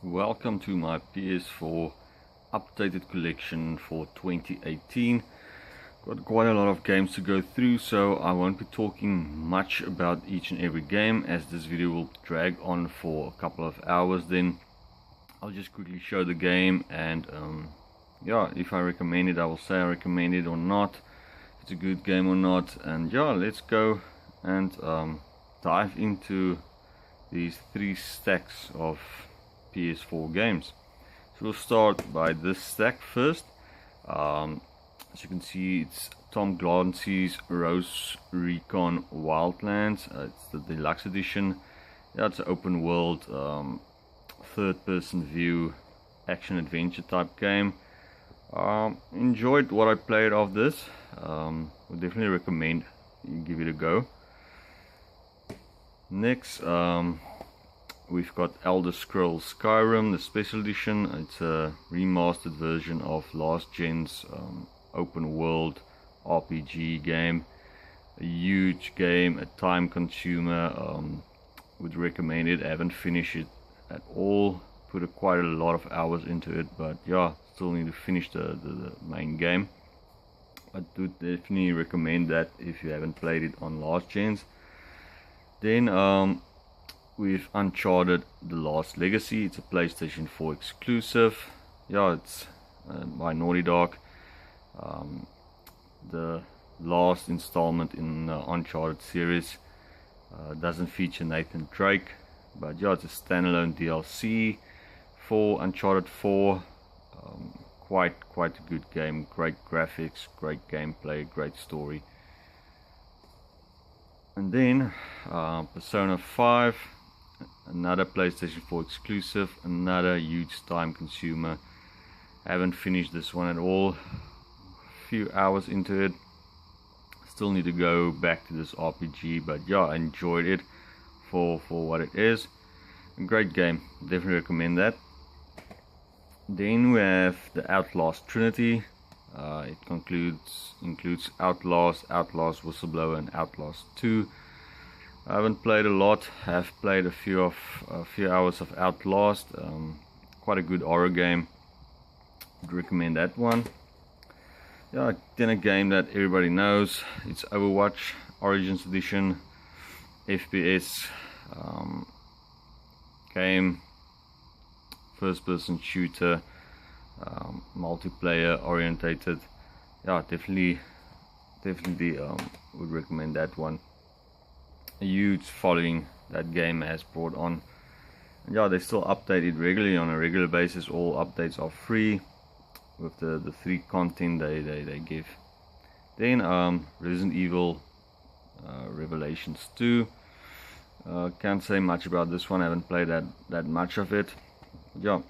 Welcome to my PS4 updated collection for 2018. Got quite a lot of games to go through, so I won't be talking much about each and every game, as this video will drag on for a couple of hours. Then I'll just quickly show the game, and yeah, if I recommend it, I will say I recommend it or not, if it's a good game or not. And yeah, let's go and dive into these 3 stacks of PS4 games. So we'll start by this stack first. As you can see, it's Tom Clancy's Rose Recon Wildlands. It's the deluxe edition. Yeah, it's an open world, third-person view, action-adventure type game. Enjoyed what I played of this. Would definitely recommend you give it a go. Next, we've got Elder Scrolls Skyrim, the special edition. It's a remastered version of last gen's open world RPG game. A huge game, a time consumer. Would recommend it. I haven't finished it at all. Put quite a lot of hours into it, but yeah, still need to finish the main game. I do definitely recommend that if you haven't played it on last gens. Then we've Uncharted The Last Legacy. It's a PlayStation 4 exclusive. Yeah, it's by Naughty Dog. The last installment in the Uncharted series. Doesn't feature Nathan Drake, but yeah, it's a standalone DLC for Uncharted 4. Quite a good game. Great graphics, great gameplay, great story. And then Persona 5, another PlayStation 4 exclusive, another huge time consumer. Haven't finished this one at all. Few hours into it. Still need to go back to this RPG, but yeah, I enjoyed it for what it is. A great game, definitely recommend that. Then we have the Outlast Trinity. It includes Outlast, Whistleblower, and Outlast 2. I haven't played a lot. Have played a few hours of Outlast. Quite a good horror game. Would recommend that one. Yeah, then a game that everybody knows. It's Overwatch Origins Edition, FPS game, first-person shooter. Multiplayer orientated. Yeah, definitely would recommend that one. A huge following that game has brought on. And yeah, they still update it regularly on a regular basis. All updates are free with the 3 content they give. Then Resident Evil Revelations 2. Can't say much about this one. I haven't played that much of it. But yeah,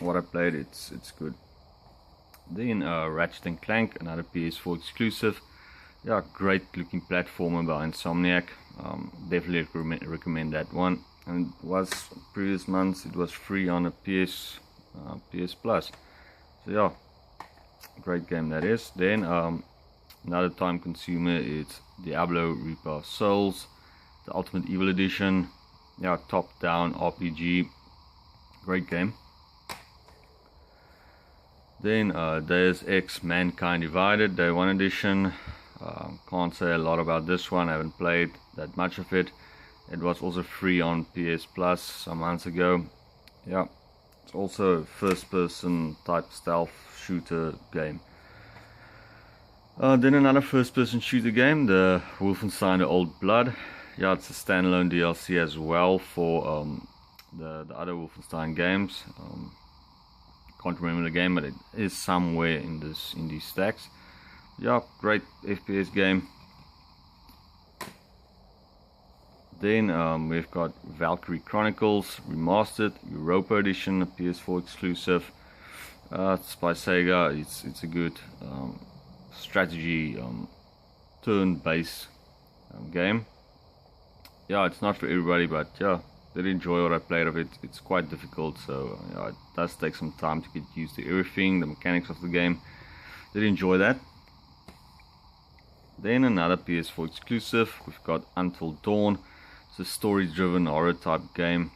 what I played, it's good. Then Ratchet and Clank, another PS4 exclusive. Yeah, great looking platformer by Insomniac. Definitely recommend that one. And it was previous months, it was free on a PS Plus. So yeah, great game that is. Then another time consumer is Diablo Reaper of Souls, the Ultimate Evil Edition. Yeah, top down RPG, great game. Then Deus Ex Mankind Divided, Day 1 edition. Can't say a lot about this one. I haven't played that much of it. It was also free on PS Plus some months ago. Yeah, it's also a first-person type stealth shooter game. Then another first-person shooter game, the Wolfenstein: The Old Blood. Yeah, it's a standalone DLC as well for the other Wolfenstein games. Can't remember the game, but it is somewhere in these stacks. Yeah, great FPS game. Then we've got Valkyrie Chronicles Remastered Europa Edition, a PS4 exclusive. It's by Sega. It's a good strategy turn-based game. Yeah, it's not for everybody, but yeah, did enjoy what I played of it. It's quite difficult, so yeah, it does take some time to get used to everything, the mechanics of the game. Did enjoy that. Then another PS4 exclusive, we've got Until Dawn. It's a story-driven horror type game.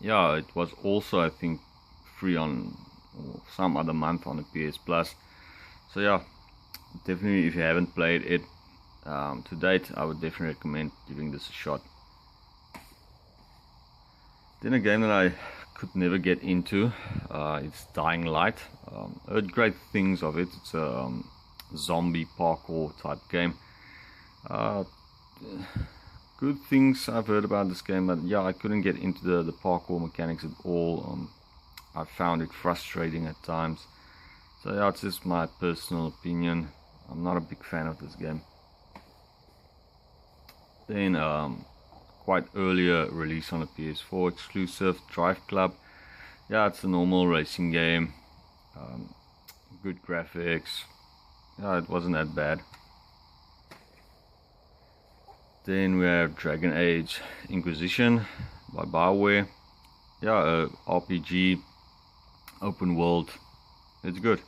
yeah, it was also, I think, free on some other month on the PS Plus. So yeah, definitely if you haven't played it to date, I would definitely recommend giving this a shot. Then a game that I could never get into, it's Dying Light. Heard great things of it. It's a zombie parkour type game. Good things I've heard about this game, but yeah, I couldn't get into the parkour mechanics at all. I found it frustrating at times. So yeah, it's just my personal opinion. I'm not a big fan of this game. Then quite earlier release on the PS4 exclusive, Drive Club. Yeah, it's a normal racing game. Good graphics. Yeah, it wasn't that bad. Then we have Dragon Age Inquisition by BioWare. Yeah, a RPG, open world. It's good.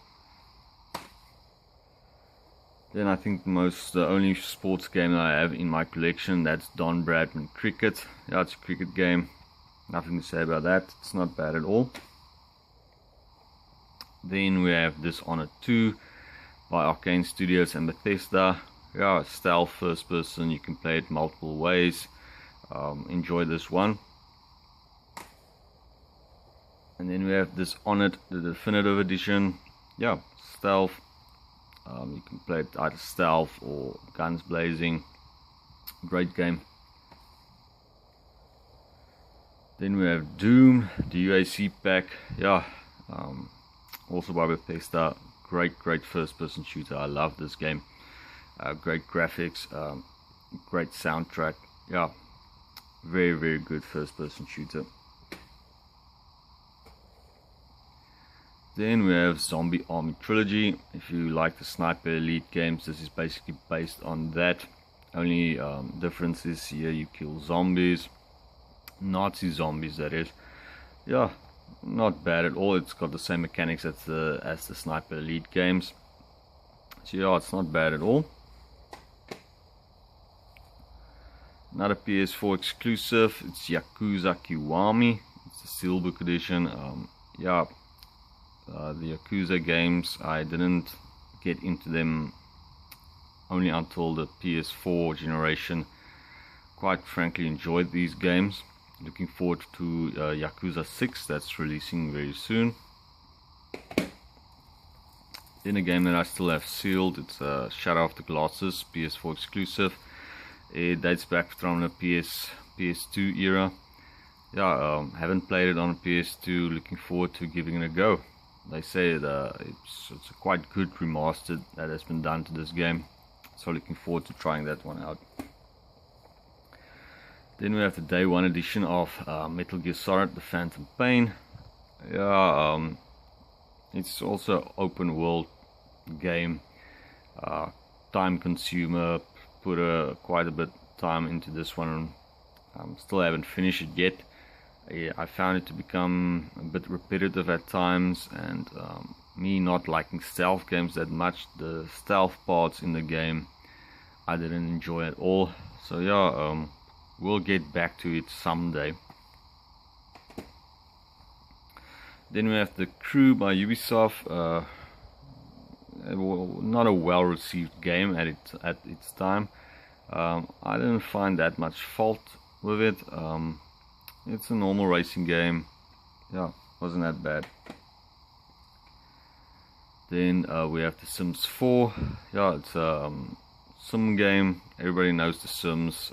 Then I think the only sports game that I have in my collection, that's Don Bradman Cricket. Yeah, it's a cricket game. Nothing to say about that. It's not bad at all. Then we have Dishonored 2 by Arcane Studios and Bethesda. Yeah, stealth first person. You can play it multiple ways. Enjoy this one. And then we have Dishonored, the definitive edition. Yeah, stealth. You can play it either stealth or guns blazing. Great game. Then we have Doom, the UAC pack. Yeah, also by Bethesda. Great first person shooter. I love this game. Great graphics, great soundtrack. Yeah, very good first person shooter. Then we have Zombie Army Trilogy. If you like the Sniper Elite games, this is basically based on that. Only difference is here you kill zombies, Nazi zombies that is. Yeah, not bad at all. It's got the same mechanics as the Sniper Elite games. So yeah, it's not bad at all. Another PS4 exclusive, it's Yakuza Kiwami. It's the Steelbook edition. Yeah, the Yakuza games, I didn't get into them only until the PS4 generation. Quite frankly, enjoyed these games. Looking forward to Yakuza 6, that's releasing very soon. Then a game that I still have sealed, it's Shadow of the Colossus, PS4 exclusive. It dates back from the PS2 era. Yeah, haven't played it on PS2. Looking forward to giving it a go. They say that it's a quite good remaster that has been done to this game. So looking forward to trying that one out. Then we have the day one edition of Metal Gear Solid: The Phantom Pain. Yeah, it's also open world game. Time consumer. Put quite a bit time into this one. Still haven't finished it yet. I found it to become a bit repetitive at times, and me not liking stealth games that much, the stealth parts in the game I didn't enjoy at all. So yeah, we'll get back to it someday. Then we have The Crew by Ubisoft. Not a well received game at its time. I didn't find that much fault with it. It's a normal racing game. Yeah, wasn't that bad. Then we have The Sims 4. Yeah, it's a sim game. Everybody knows The Sims.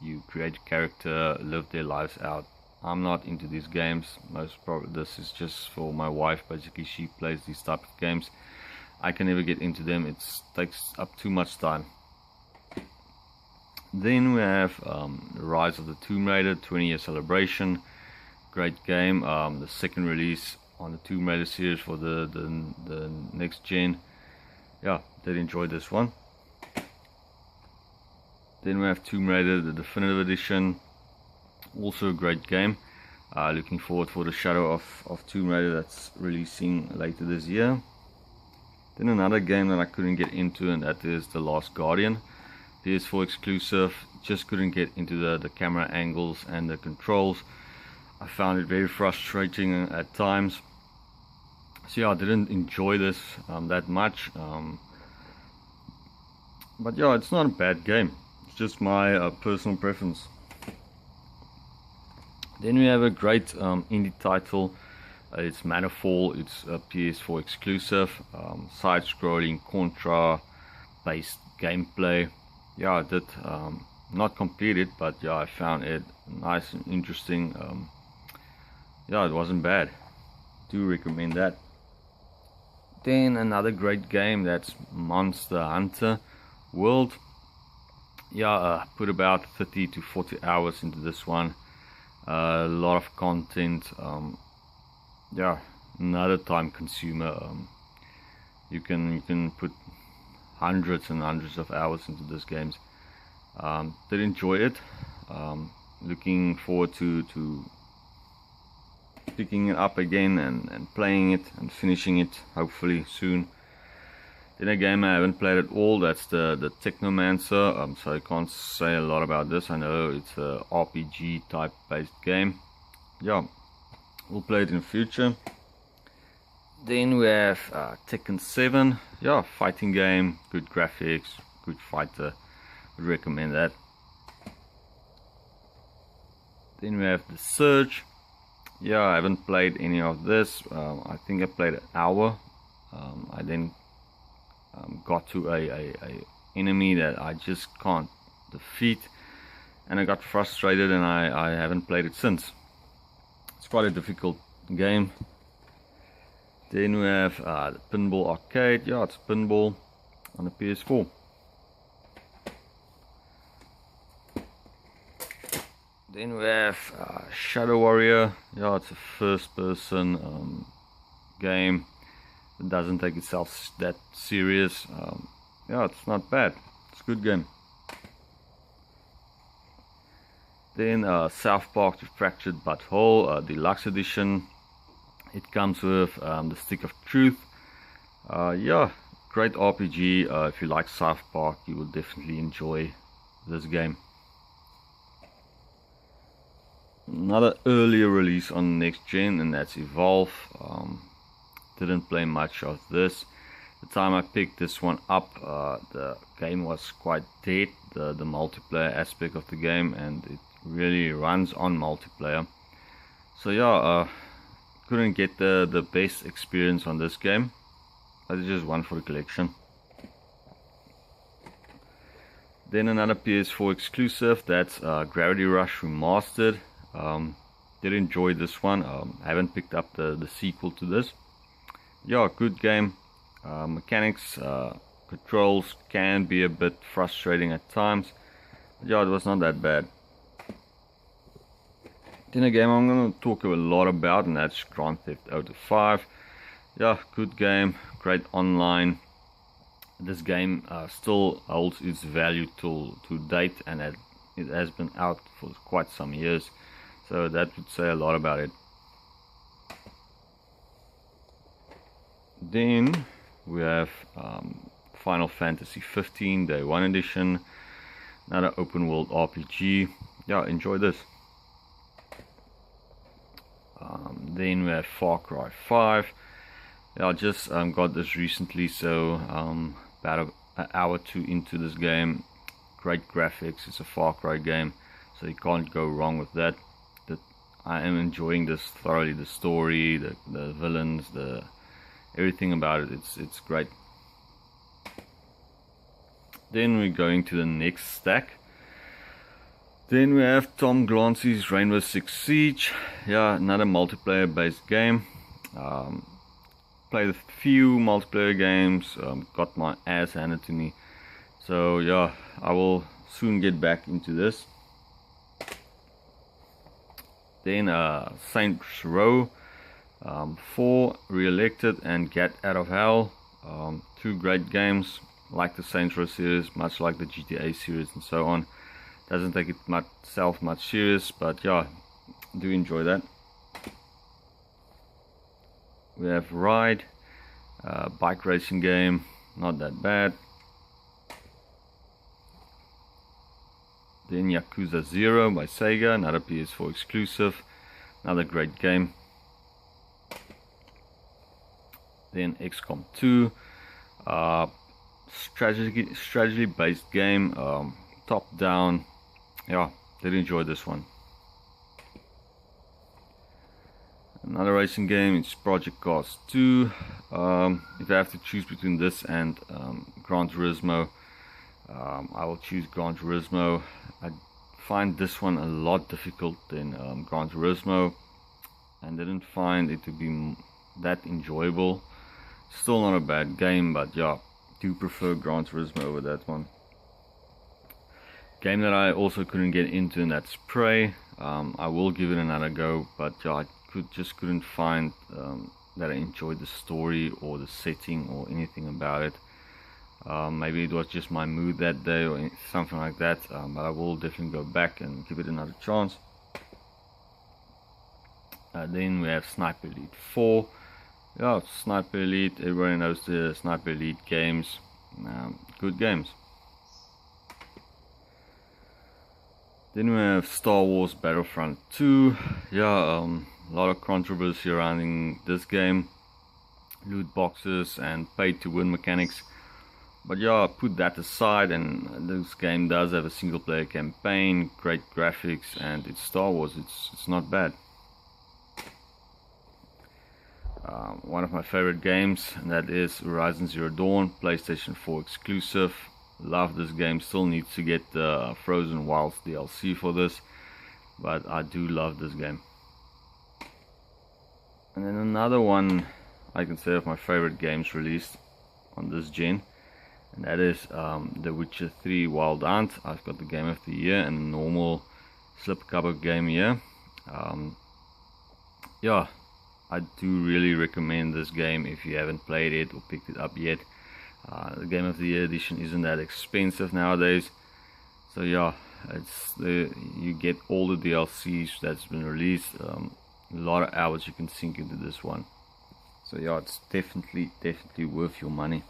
You create a character, live their lives out. I'm not into these games. Most probably this is just for my wife. Basically, she plays these type of games. I can never get into them. It takes up too much time. Then we have Rise of the Tomb Raider 20-year celebration. Great game. The second release on the Tomb Raider series for the next gen. Yeah, did enjoy this one. Then we have Tomb Raider, the definitive edition. Also a great game. Looking forward for the Shadow of Tomb Raider that's releasing later this year. Then another game that I couldn't get into, and that is The Last Guardian. PS4 exclusive. Just couldn't get into the camera angles and the controls. I found it very frustrating at times. So yeah, I didn't enjoy this that much. But yeah, it's not a bad game. It's just my personal preference. Then we have a great indie title. It's Manafall. It's a PS4 exclusive, side-scrolling Contra-based gameplay. Yeah, I did not complete it, but yeah, I found it nice and interesting. Yeah, it wasn't bad. Do recommend that. Then another great game, that's Monster Hunter World. Yeah, put about 30 to 40 hours into this one. A lot of content. Yeah, another time consumer. You can put hundreds and hundreds of hours into these games. Did enjoy it. Looking forward to picking it up again and playing it and finishing it hopefully soon. Then a game I haven't played at all, that's the Technomancer. So I can't say a lot about this. I know it's a RPG type based game. Yeah, we'll play it in the future. Then we have Tekken 7. Yeah, fighting game, good graphics, good fighter. Would recommend that. Then we have The Surge. Yeah, I haven't played any of this. I think I played an hour. I then got to a enemy that I just can't defeat, and I got frustrated, and I haven't played it since. It's quite a difficult game. Then we have the Pinball Arcade. Yeah, it's pinball on the PS4. Then we have Shadow Warrior. Yeah, it's a first-person game. It doesn't take itself that serious. Yeah, it's not bad. It's a good game. Then South Park: The Fractured But Whole Deluxe Edition. It comes with the Stick of Truth. Yeah, great RPG. If you like South Park, you will definitely enjoy this game. Another earlier release on next gen, and that's Evolve. Didn't play much of this. The time I picked this one up, the game was quite dead, the multiplayer aspect of the game, and it really runs on multiplayer. So yeah, couldn't get the best experience on this game, but it's just one for the collection. Then another PS4 exclusive, that's Gravity Rush Remastered. Did enjoy this one. Haven't picked up the sequel to this. Yeah, good game. Mechanics, controls can be a bit frustrating at times, but yeah, it was not that bad. Then a game I'm going to talk a lot about, and that's Grand Theft Auto 5. Yeah, good game, great online. This game still holds its value to date, and it has been out for quite some years, so that would say a lot about it. Then we have Final Fantasy 15 Day 1 Edition, another open world RPG. Yeah, enjoy this. Then we have Far Cry 5. Yeah, I just got this recently, so about an hour or two into this game. Great graphics, it's a Far Cry game, so you can't go wrong with that. I am enjoying this thoroughly, the story, the villains, everything about it, it's great. Then we're going to the next stack. Then we have Tom Clancy's Rainbow Six Siege. Yeah, another multiplayer based game. Played a few multiplayer games, got my ass handed to me. So yeah, I will soon get back into this. Then Saints Row 4 Re-elected and Get Out of Hell. Two great games, like the Saints Row series, much like the GTA series and so on. Doesn't take itself much serious, but yeah, do enjoy that. We have Ride, bike racing game, not that bad. Then Yakuza 0 by Sega, another PS4 exclusive. another great game. Then XCOM 2, strategy based game, top down. Yeah, did enjoy this one. Another racing game, it's Project Cars 2. If I have to choose between this and Gran Turismo, I will choose Gran Turismo. I find this one a lot difficult than Gran Turismo, and didn't find it to be that enjoyable. Still not a bad game, but yeah, do prefer Gran Turismo over that one. Game that I also couldn't get into, and that's Prey. I will give it another go, but yeah, I just couldn't find that I enjoyed the story or the setting or anything about it. Maybe it was just my mood that day or something like that, but I will definitely go back and give it another chance. Then we have Sniper Elite 4. Yeah, Sniper Elite, everybody knows the Sniper Elite games. Good games. Then we have Star Wars Battlefront 2. Yeah, a lot of controversy surrounding this game. Loot boxes and pay to win mechanics. But yeah, put that aside, and this game does have a single player campaign, great graphics, and it's Star Wars, it's not bad. One of my favorite games, and that is Horizon Zero Dawn, PlayStation 4 exclusive. Love this game, still needs to get the Frozen Wilds DLC for this, but I do love this game. And then another one I can say of my favorite games released on this gen, and that is The Witcher 3 Wild Hunt. I've got the Game of the Year and a normal slipcover game here. Yeah, I do really recommend this game if you haven't played it or picked it up yet. The Game of the Year edition isn't that expensive nowadays, so yeah, you get all the DLCs that's been released. A lot of hours you can sink into this one, so yeah, it's definitely worth your money.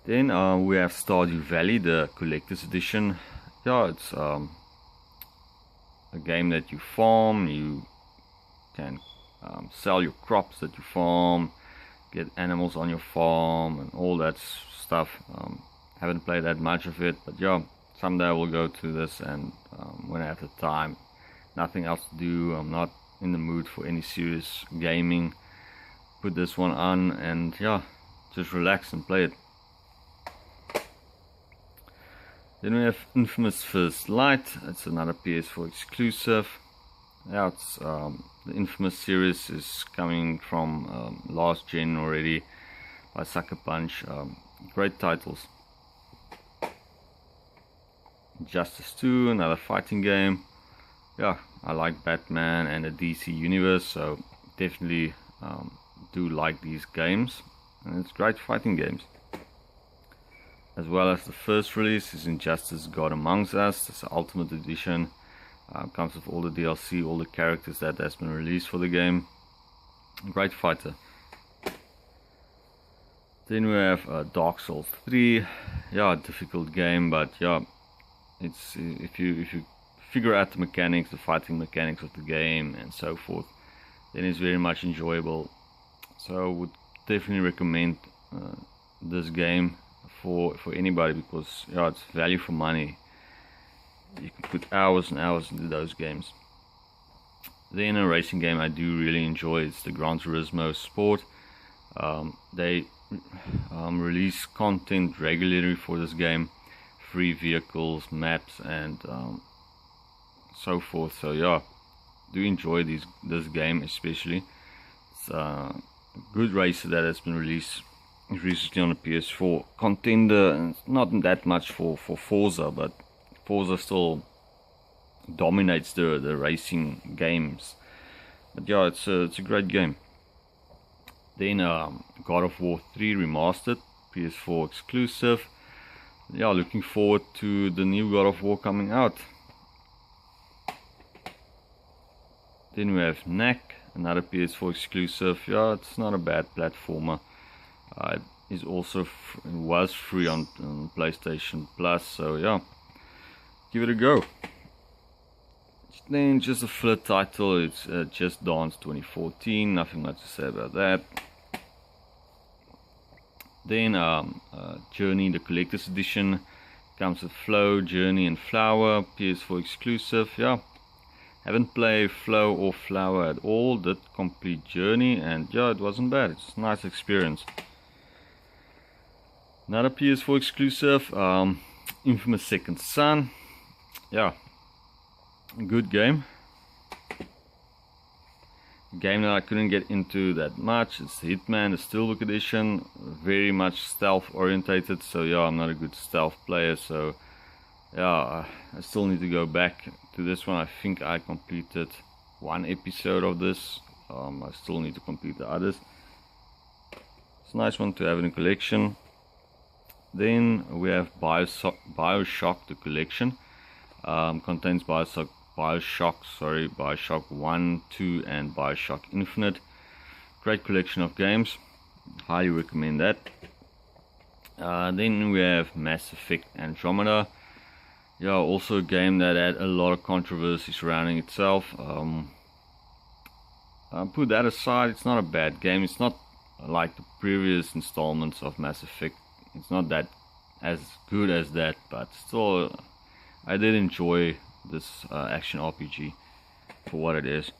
Then we have Stardew Valley, the collector's edition. Yeah, it's a game that you farm. You can sell your crops that you farm, get animals on your farm and all that stuff. Haven't played that much of it, but yeah, someday I will go to this, and when I have the time, nothing else to do, I'm not in the mood for any serious gaming, put this one on and yeah, just relax and play it. Then we have Infamous First Light. It's another PS4 exclusive. Yeah, it's the Infamous series is coming from last gen already by Sucker Punch. Great titles. Justice 2, another fighting game. Yeah, I like Batman and the DC universe, so definitely do like these games, and it's great fighting games. As well as the first release is Injustice God Amongst Us. It's the Ultimate Edition. Comes with all the DLC, all the characters that has been released for the game. Great fighter. Then we have Dark Souls 3. Yeah, difficult game, but yeah, it's if you figure out the mechanics, the fighting mechanics of the game and so forth, then it's very much enjoyable. So I would definitely recommend this game for anybody, because yeah, it's value for money. You can put hours and hours into those games. Then a racing game I do really enjoy is the Gran Turismo Sport. They release content regularly for this game, free vehicles, maps, and so forth. So yeah, do enjoy this game especially. It's a good racer that has been released recently on the PS4. Contender, and it's not that much for Forza, but Forza still dominates the racing games. But yeah, it's a great game. Then God of War 3 Remastered, PS4 exclusive. Yeah, looking forward to the new God of War coming out. Then we have Knack, another PS4 exclusive. Yeah, it's not a bad platformer. It is also was free on PlayStation Plus, so yeah, give it a go. Then just a filler title, it's Just Dance 2014, nothing much to say about that. Then Journey, the collector's edition, comes with Flow, Journey and Flower, PS4 exclusive. Yeah, haven't played Flow or Flower at all, did complete Journey, and yeah, it wasn't bad, it's a nice experience. Another PS4 exclusive, Infamous Second Son. Yeah, good game. Game that I couldn't get into that much. It's Hitman, the Steelbook edition, very much stealth orientated, so yeah, I'm not a good stealth player, so yeah, I still need to go back to this one. I think I completed one episode of this. I still need to complete the others. It's a nice one to have in a collection. Then we have Bioshock, the collection. Contains Bioshock 1, 2 and Bioshock Infinite. Great collection of games, highly recommend that. Then we have Mass Effect Andromeda. Yeah, also a game that had a lot of controversy surrounding itself. Put that aside, it's not a bad game. It's not like the previous installments of Mass Effect. It's not that as good as that, but still I did enjoy this action RPG for what it is.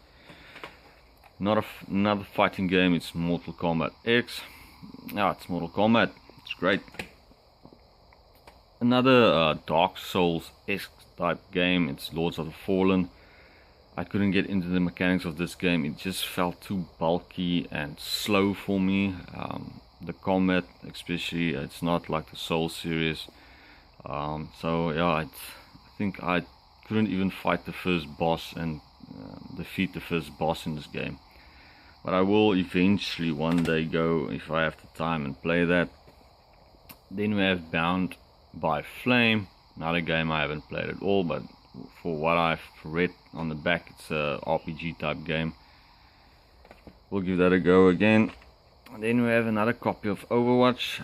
Another fighting game, it's Mortal Kombat X. It's Mortal Kombat, it's great. Another Dark Souls-esque type game, it's Lords of the Fallen. I couldn't get into the mechanics of this game, it just felt too bulky and slow for me. The combat especially, it's not like the Soul series. So yeah, I think I couldn't even fight the first boss and defeat the first boss in this game. But I will eventually one day go, if I have the time, and play that. Then we have Bound by Flame, another game I haven't played at all, but for what I've read on the back, it's a RPG type game. We'll give that a go again. And then we have another copy of Overwatch.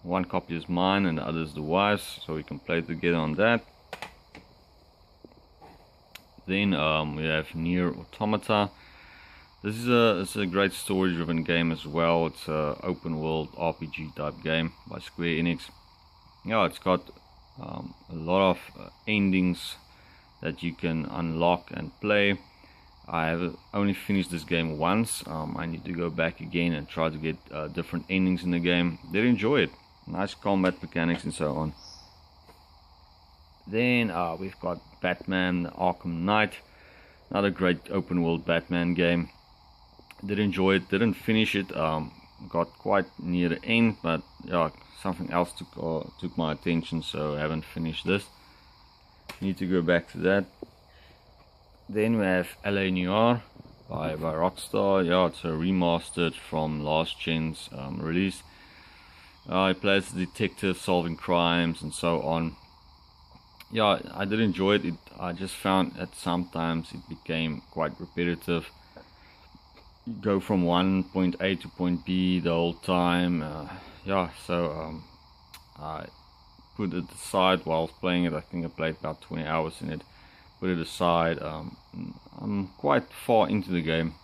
One copy is mine and the other is the wife's, so we can play together on that. Then we have Nier Automata. This is a great story-driven game as well. It's an open-world RPG type game by Square Enix. Yeah, it's got a lot of endings that you can unlock and play. I have only finished this game once. I need to go back again and try to get different endings in the game. Did enjoy it. Nice combat mechanics and so on. Then we've got Batman Arkham Knight. Another great open world Batman game. Did enjoy it. Didn't finish it. Got quite near the end, but yeah, something else took my attention, so I haven't finished this. Need to go back to that. Then we have LA Noire by Rockstar. Yeah, it's a remastered from last gen's release. It plays the detective solving crimes and so on. Yeah, I did enjoy it. I just found that sometimes it became quite repetitive. You go from point A to point B the whole time. Yeah, so I put it aside while I was playing it. I think I played about 20 hours in it. Put it aside. I'm quite far into the game,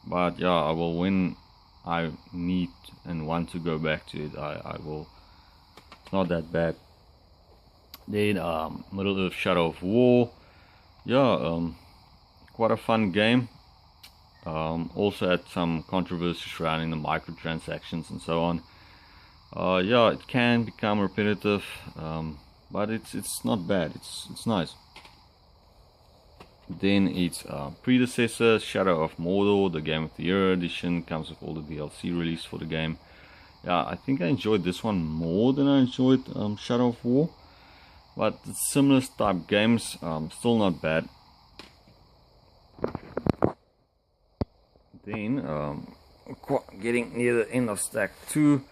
but yeah, I will, when I need and want to go back to it, I will. It's not that bad. Then Middle Earth Shadow of War. Yeah, quite a fun game. Also had some controversy surrounding the microtransactions and so on. Yeah, it can become repetitive, but it's not bad. It's nice. Then its predecessor, Shadow of Mordor, the Game of the Year edition, comes with all the DLC released for the game. Yeah, I think I enjoyed this one more than I enjoyed Shadow of War, but similar type games, still not bad. Then getting near the end of stack 2,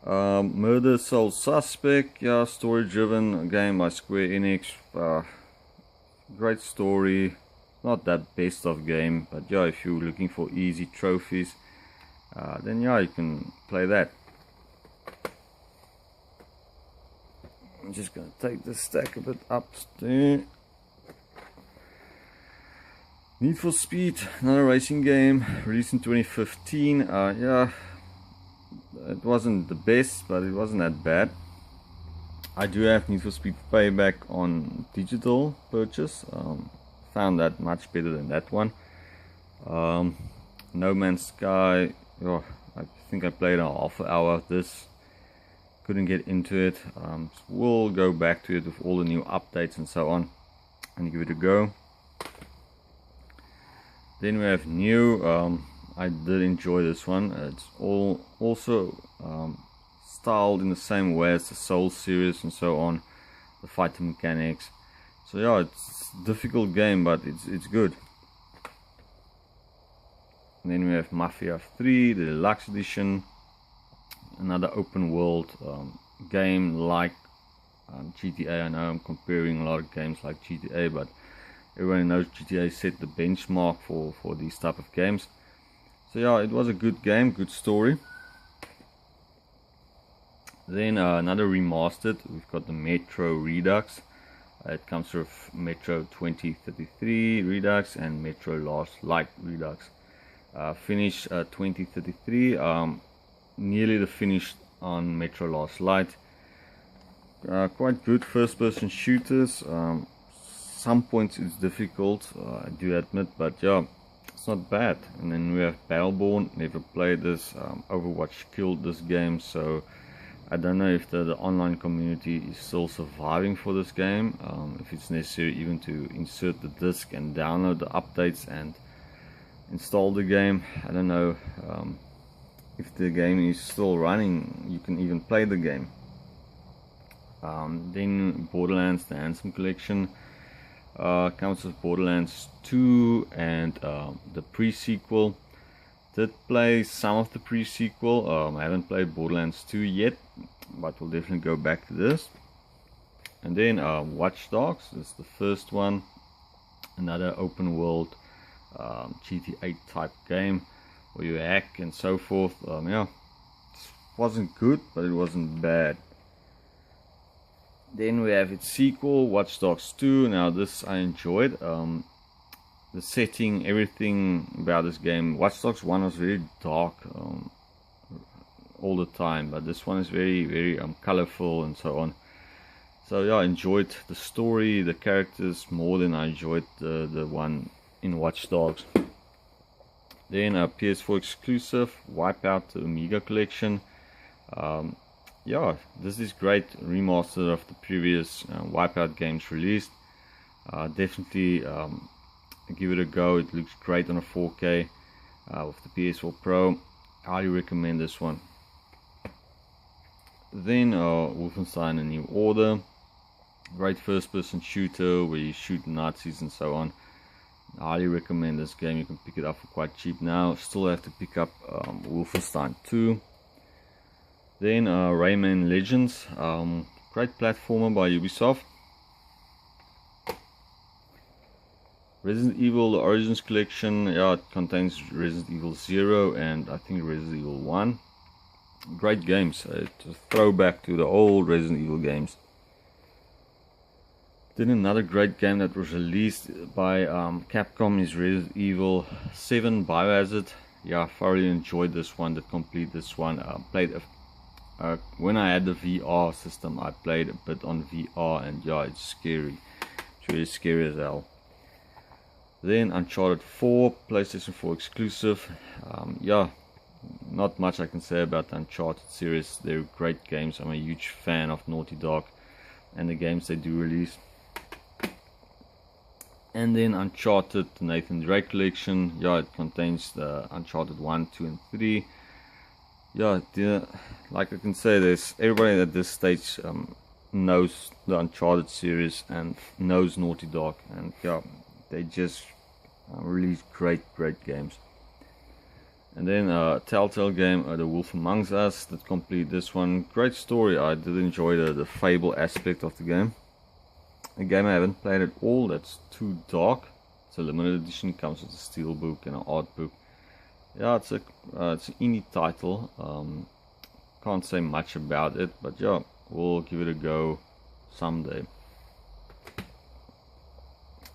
Murder Soul Suspect. Yeah, story driven game by Square Enix. Great story, not that best of game, but yeah, if you're looking for easy trophies, then yeah, you can play that. I'm just gonna take this stack a bit upstairs. Need for Speed, another racing game, released in 2015. Yeah, it wasn't the best, but it wasn't that bad. I do have Need for Speed Payback on digital purchase. Found that much better than that one. No Man's Sky, oh, I think I played a half an hour of this. Couldn't get into it. We'll go back to it with all the new updates and so on and give it a go. Then we have new. I did enjoy this one. It's also styled in the same way as the Soul series and so on, the fighting mechanics. So yeah, it's a difficult game, but it's good. And then we have Mafia 3, the Deluxe Edition, another open world game like GTA. I know I'm comparing a lot of games like GTA, but everyone knows GTA set the benchmark for these type of games. So yeah, it was a good game, good story. Then another remastered, we've got the Metro Redux. It comes with Metro 2033 Redux and Metro Last Light Redux. Finish 2033, nearly the finish on Metro Last Light. Quite good first person shooters. Some points it's difficult, I do admit, but yeah, it's not bad. And then we have Battleborn. Never played this. Overwatch killed this game, so I don't know if the online community is still surviving for this game. If it's necessary even to insert the disc and download the updates and install the game. I don't know if the game is still running. You can even play the game. Then Borderlands, the Handsome Collection, comes with Borderlands 2 and the pre-sequel. Did play some of the pre-sequel. I haven't played Borderlands 2 yet, but we'll definitely go back to this. And then Watch Dogs is the first one, another open world GTA type game where you hack and so forth. Yeah, it wasn't good, but it wasn't bad. Then we have its sequel, Watch Dogs 2. Now this I enjoyed. The setting, everything about this game. Watch Dogs 1 was very dark all the time, but this one is very colorful and so on. So yeah, I enjoyed the story, the characters more than I enjoyed the one in Watch Dogs. Then a PS4 exclusive, Wipeout, the Amiga Collection. Yeah, this is great remaster of the previous Wipeout games released. Definitely give it a go. It looks great on a 4K with the PS4 Pro. Highly recommend this one. Then Wolfenstein: A New Order, great first-person shooter where you shoot Nazis and so on. I highly recommend this game. You can pick it up for quite cheap now. Still have to pick up Wolfenstein 2. Then Rayman Legends, great platformer by Ubisoft. Resident Evil, the Origins Collection, yeah, it contains Resident Evil 0 and I think Resident Evil 1. Great games. It's a throwback to the old Resident Evil games. Then another great game that was released by Capcom is Resident Evil 7 Biohazard. Yeah, I thoroughly enjoyed this one, to complete this one. When I had the VR system, I played a bit on VR, and yeah, it's scary. It's really scary as hell. Then Uncharted 4, PlayStation 4 exclusive. Yeah, not much I can say about the Uncharted series. They're great games. I'm a huge fan of Naughty Dog and the games they do release. And then Uncharted, the Nathan Drake Collection. Yeah, it contains the Uncharted 1, 2 and 3. Yeah, like I can say, everybody at this stage knows the Uncharted series and knows Naughty Dog, and yeah, they just release great games. And then Telltale game, The Wolf Among Us, that complete this one. Great story. I did enjoy the fable aspect of the game. A game I haven't played at all, that's too dark. It's a limited edition, comes with a steel book and an art book. Yeah, it's an indie title. Can't say much about it, but yeah, we'll give it a go someday.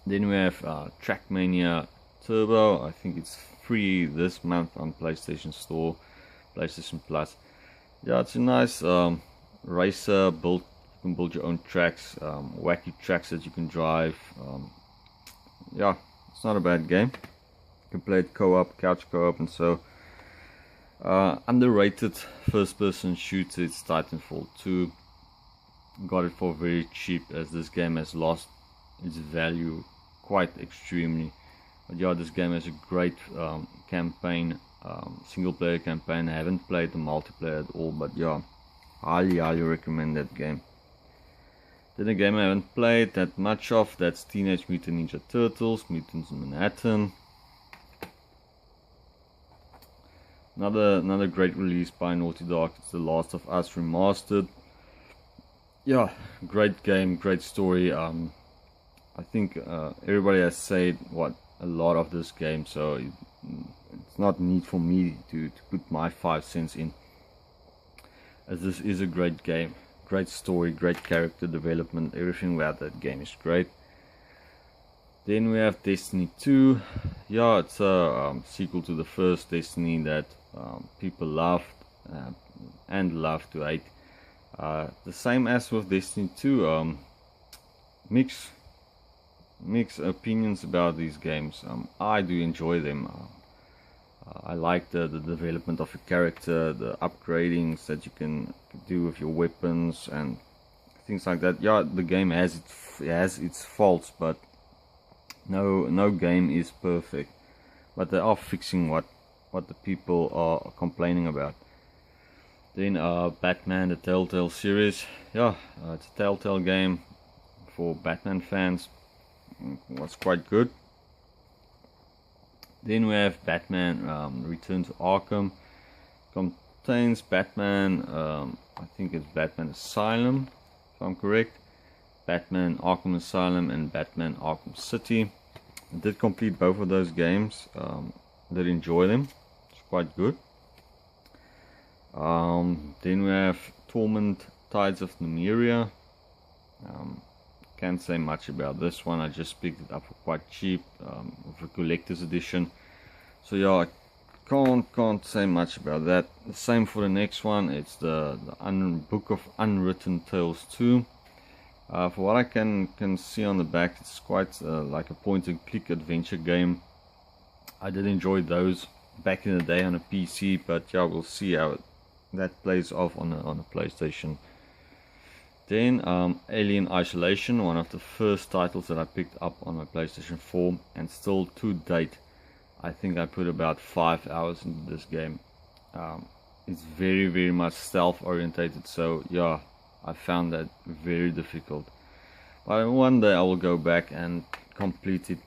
Then we have Trackmania Turbo. I think it's free this month on PlayStation Store, PlayStation Plus. Yeah, it's a nice racer. You can build your own tracks, wacky tracks that you can drive. Yeah, it's not a bad game. You can play it co-op, couch co-op, and so. Underrated first-person shooter. It's Titanfall 2. Got it for very cheap, as this game has lost its value quite extremely. But yeah, this game has a great campaign, single-player campaign. I haven't played the multiplayer at all, but yeah, highly recommend that game. Then a game I haven't played that much of, that's Teenage Mutant Ninja Turtles, Mutants in Manhattan. Another great release by Naughty Dog. It's The Last of Us Remastered. Yeah, great game, great story. I think everybody has said a lot of this game, so it's not need for me to put my 5 cents in, as this is a great game. Great story, great character development, everything about that game is great. Then we have Destiny 2. Yeah, it's a sequel to the first Destiny that people loved and love to hate. The same as with Destiny 2, mixed opinions about these games. I do enjoy them. I like the development of your character, the upgradings that you can do with your weapons and things like that. Yeah, the game has its faults, but no game is perfect. But they are fixing what the people are complaining about. Then Batman, the Telltale series. Yeah, it's a Telltale game for Batman fans. It was quite good. Then we have Batman Return to Arkham. Contains Batman, I think it's Batman Asylum, if I'm correct. Batman Arkham Asylum and Batman Arkham City. I did complete both of those games. Did enjoy them. It's quite good. Then we have Torment Tides of Numeria. Can't say much about this one. I just picked it up for quite cheap with a collector's edition. So yeah, I can't say much about that. The same for the next one. It's the Book of Unwritten Tales 2. For what I can see on the back, it's quite like a point-and-click adventure game. I did enjoy those back in the day on a PC, but yeah, we'll see how that plays off on a PlayStation. Then Alien Isolation, one of the first titles that I picked up on my PlayStation 4, and still to date, I think I put about 5 hours into this game. It's very much stealth orientated, so yeah, I found that very difficult. But one day I will go back and complete it.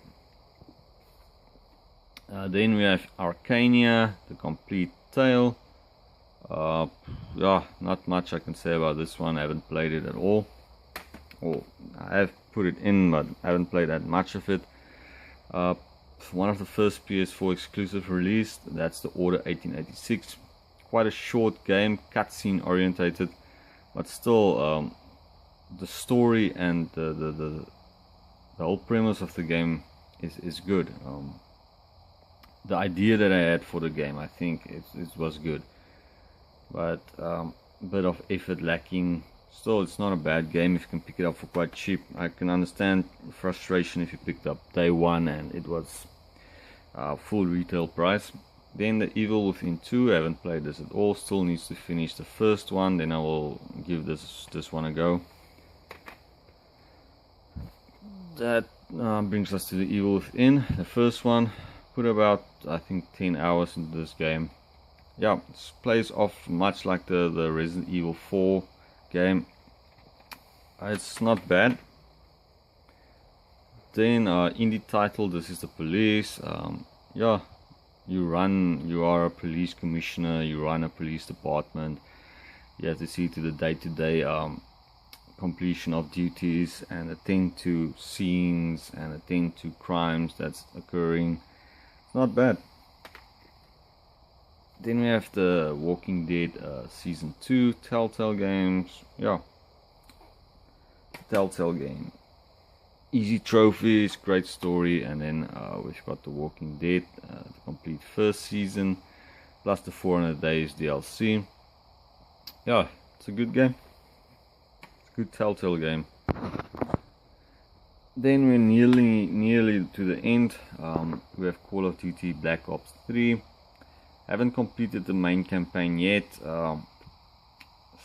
Then we have Arcania, the complete tale. Yeah, not much I can say about this one. I haven't played it at all. Or I have put it in, but I haven't played that much of it. One of the first PS4 exclusive released, that's the Order 1886. Quite a short game, cutscene orientated, but still the story and the whole premise of the game is good. The idea that I had for the game, I think it was good, but a bit of effort lacking. Still, it's not a bad game if you can pick it up for quite cheap. I can understand frustration if you picked up day one and it was full retail price. Then the Evil Within 2, I haven't played this at all. Still needs to finish the first one. Then I will give this one a go. That brings us to the Evil Within, the first one. Put about, I think, 10 hours into this game. Yeah, it plays off much like the Resident Evil 4 game. It's not bad. Then indie title, this is the police. Yeah, you are a police commissioner, you run a police department. You have to see to the day-to-day completion of duties and attend to scenes and attend to crimes that's occurring. It's not bad. Then we have the Walking Dead Season 2, Telltale Games. Yeah, Telltale game. easy trophies, great story, and then we've got The Walking Dead, the complete first season, plus the 400 days DLC. Yeah, it's a good game. It's a good Telltale game. Then we're nearly to the end. We have Call of Duty Black Ops 3. Haven't completed the main campaign yet.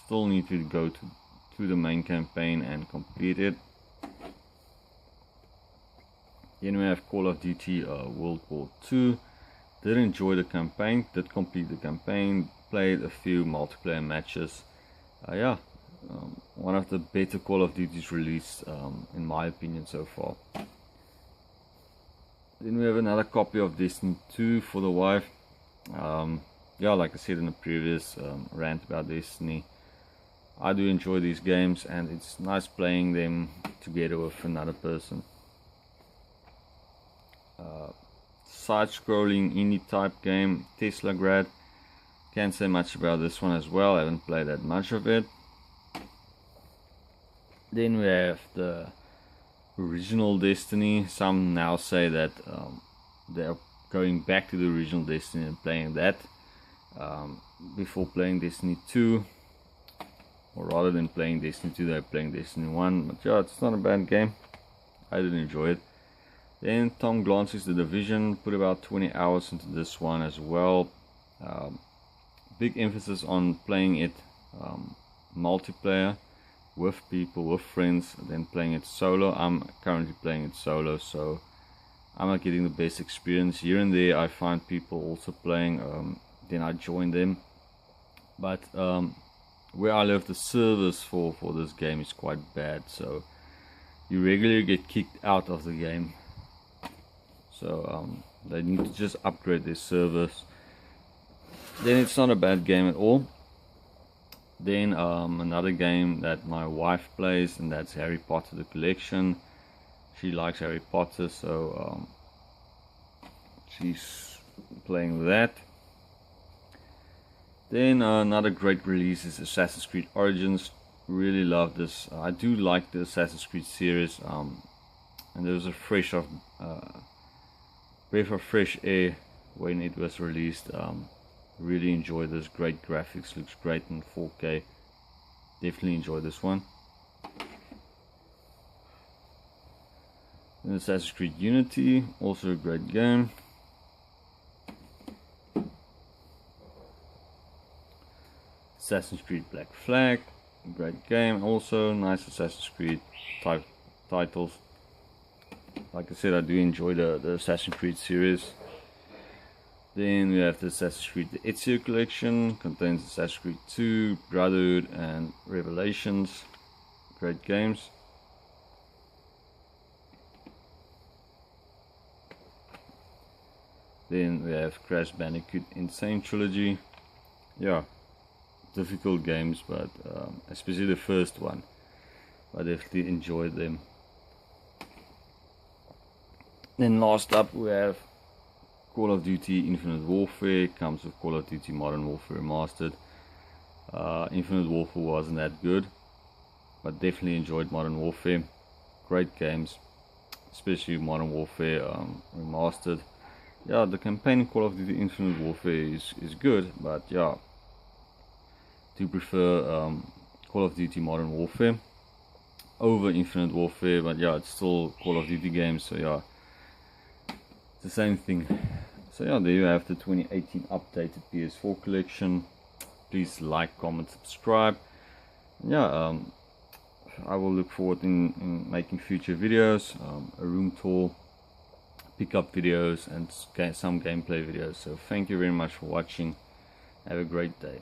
Still need to go to the main campaign and complete it. Then we have Call of Duty World War 2. Did enjoy the campaign, did complete the campaign, played a few multiplayer matches. One of the better Call of Duties released in my opinion so far. Then we have another copy of Destiny 2 for the wife. Like I said in the previous rant about Destiny, I do enjoy these games and it's nice playing them together with another person. Side-scrolling indie type game, Tesla Grad. Can't say much about this one as well, I haven't played that much of it. Then we have the original Destiny. Some now say that they're going back to the original Destiny and playing that before playing Destiny 2, or rather than playing Destiny 2 they're playing Destiny 1, but yeah, it's not a bad game. I did enjoy it. Then Tom Clancy's The Division, put about 20 hours into this one as well. Big emphasis on playing it multiplayer with people, with friends, then playing it solo. I'm currently playing it solo, so I'm not getting the best experience. Here and there I find people also playing, then I join them. But where I live, the service for this game is quite bad, so you regularly get kicked out of the game. So they need to just upgrade their service. Then it's not a bad game at all. Then another game that my wife plays, and that's Harry Potter the Collection. She likes Harry Potter, so she's playing that. Then another great release is Assassin's Creed Origins. Really love this. I do like the Assassin's Creed series, and there was a breath of fresh air when it was released. Really enjoyed this. Great graphics, looks great in 4K. Definitely enjoyed this one. And Assassin's Creed Unity, also a great game. Assassin's Creed Black Flag, great game also. Nice Assassin's Creed type titles. Like I said, I do enjoy the Assassin's Creed series. Then we have the Assassin's Creed the Ps4 Collection, contains Assassin's Creed 2, Brotherhood and Revelations. Great games. Then we have Crash Bandicoot Insane Trilogy. Yeah, difficult games, but especially the first one. I definitely enjoyed them. Then last up we have Call of Duty Infinite Warfare. Comes with Call of Duty Modern Warfare Remastered. Infinite Warfare wasn't that good, but definitely enjoyed Modern Warfare. Great games, especially Modern Warfare Remastered. Yeah, the campaign in Call of Duty Infinite Warfare is good, but yeah, do prefer Call of Duty Modern Warfare over Infinite Warfare, but yeah, it's still Call of Duty games, so yeah, it's the same thing. So yeah, there you have the 2018 updated PS4 collection. Please like, comment, subscribe. Yeah, I will look forward in making future videos, a room tour, pickup videos, and some gameplay videos. So thank you very much for watching. Have a great day.